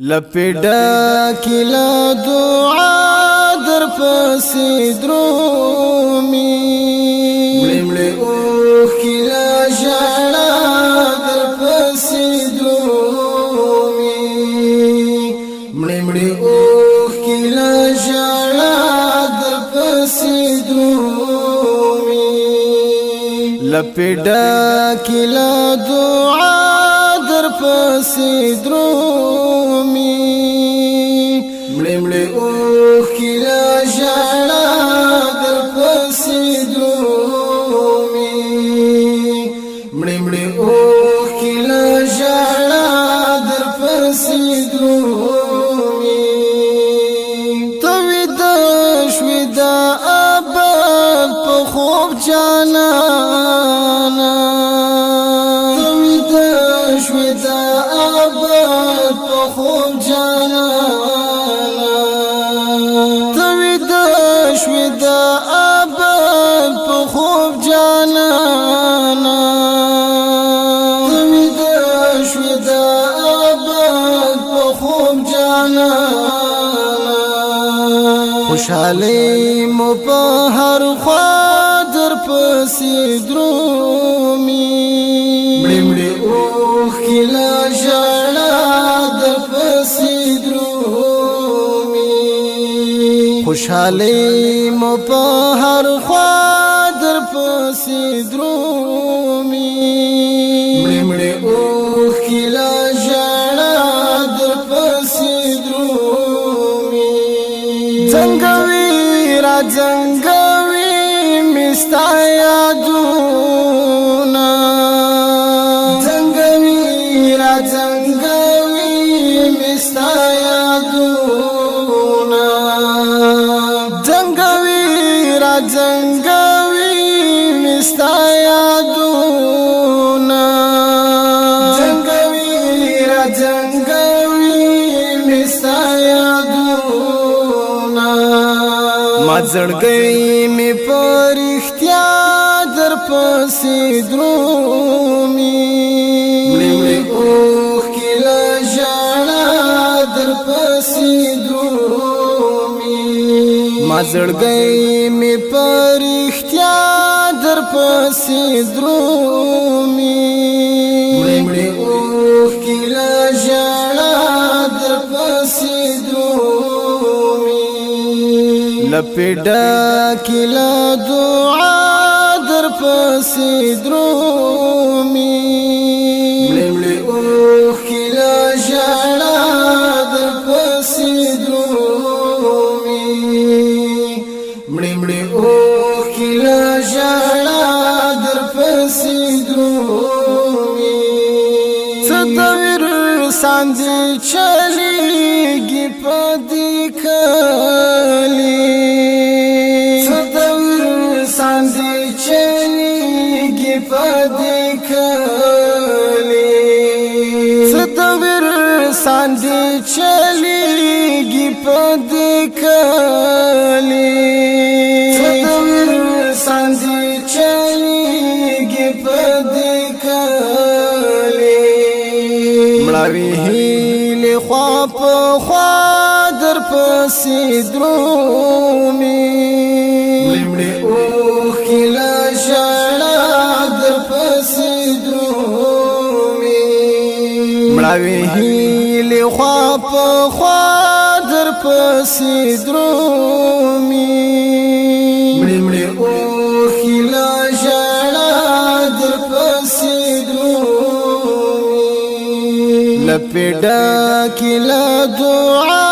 لپیدا کلا دعا در پسی درومی مړمړې اوخ کلا ژړا در پسی درومی مړمړې اوخ کلا ژړا در پسی درومی لپیدا کلا دعا در پسی درومی مړمړې اوخ کلا ژړا در پسی درومی مړمړې اوخ کلا ژړا در پسی درومی توی د شوي د ابد په خوب جانانا توی د شوي د ابد په خوب جانانا توی د شوي د ابد په خوب جانانا توی د شوي د ابد په خوب جانانا خوشحالی مو په هر خوا در پسې درومي مړمړې اوخ کلا ژړا در پسې درومي خوشحالی مو په هر خوا در پسې درومي مړمړې اوخ کلا ژړا در پسې درومي زنګوي را زنګوي مستا یادونه زنګوي را زنګوي مستا یادونه زنګوي را زنګوي مستا یادونه زنګوي را زنګوي مستا یادونه ما زړګي می پرختیا در پسې درومي مړمړې اوخ کلا ژړا در پسې درومي ما زړګي می پرختیا در پسې درومي مړمړې اوخ کلا ژړا در پسې درومي لپیدا کلا دعا در پسې درومي مړمړې اوخ کلا ژړا در پسې درومي مړمړې اوخ کلا ژړا در پسې درومي ستویر ساندې چلېږي په دې کلي ساندې چلېږي په دې کلي ستویر ساندې چلېږي په دې کلي ستویر ساندې چلېږي په دې کلي مړاوي هیلې خوا په خوا در پسې درومي مړمړې اوخ کلا ژړا در پسې درومي مړاوي هیلې خوا په خوا در پسې درومي مړمړې اوخ کلا ژړا در پسې درومي لپیدا کلا دعا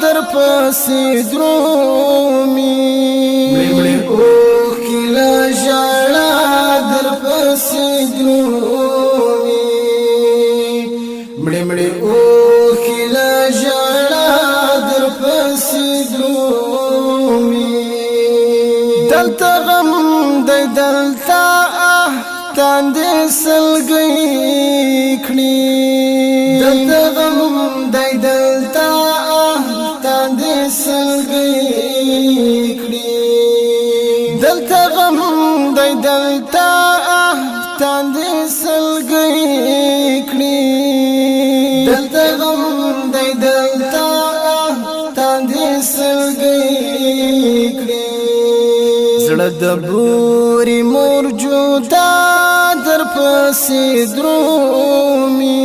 در پسې درومي مړمړې اوخ کلا ژړا در پسې درومي مړمړې اوخ کلا ژړا در پسې درومي دلته غم دی دلته تاندې سلګۍ کړي دلته غم دی دلته تاندې سلګۍ کړي دلته غم دی دلته تاندې سلګۍ کړي دلته غم دی زړه د بوري موجوده در پسې درومي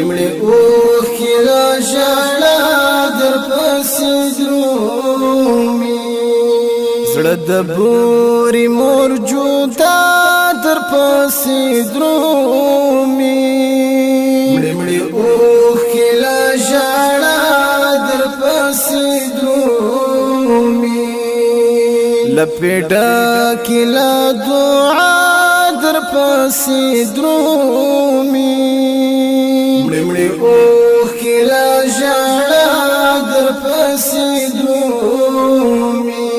مړې اوښکې لا ژړا در پسې درومي زړه د بوري موجوده در پسې درومي مړې اوښکې لا ژړا در پسې درومي لپیډا کلا دعا در پسې درومي مړې اوښکې لا ژړا در پسې درومي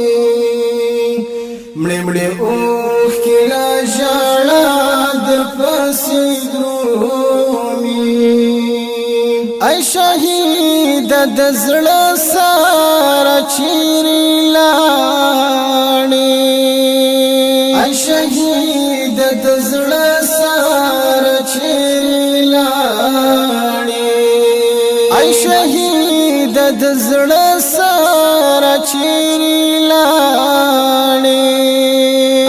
مړې اوښکې لا ژړا در پسې درومي ای شهید د زړه سره چیرې لاړې ای شهید د زړه سره چیرې لاړې ای شهید د زړه سره چیرې لاړې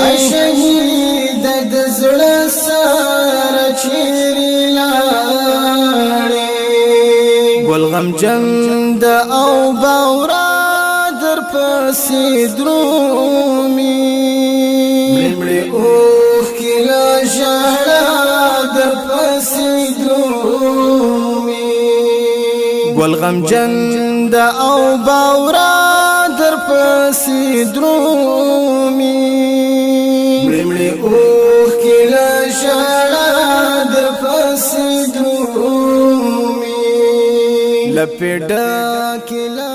ای شهید د زړه سره چیرې لاړې ګل غمجن د او باورا در پسې درومي مړې اوښکې لا ژړا در پسې درومي ګل غمجن د او باورا در پسې درومي مړې اوښکې لا ژړا در پسې درومي لپیډا کلا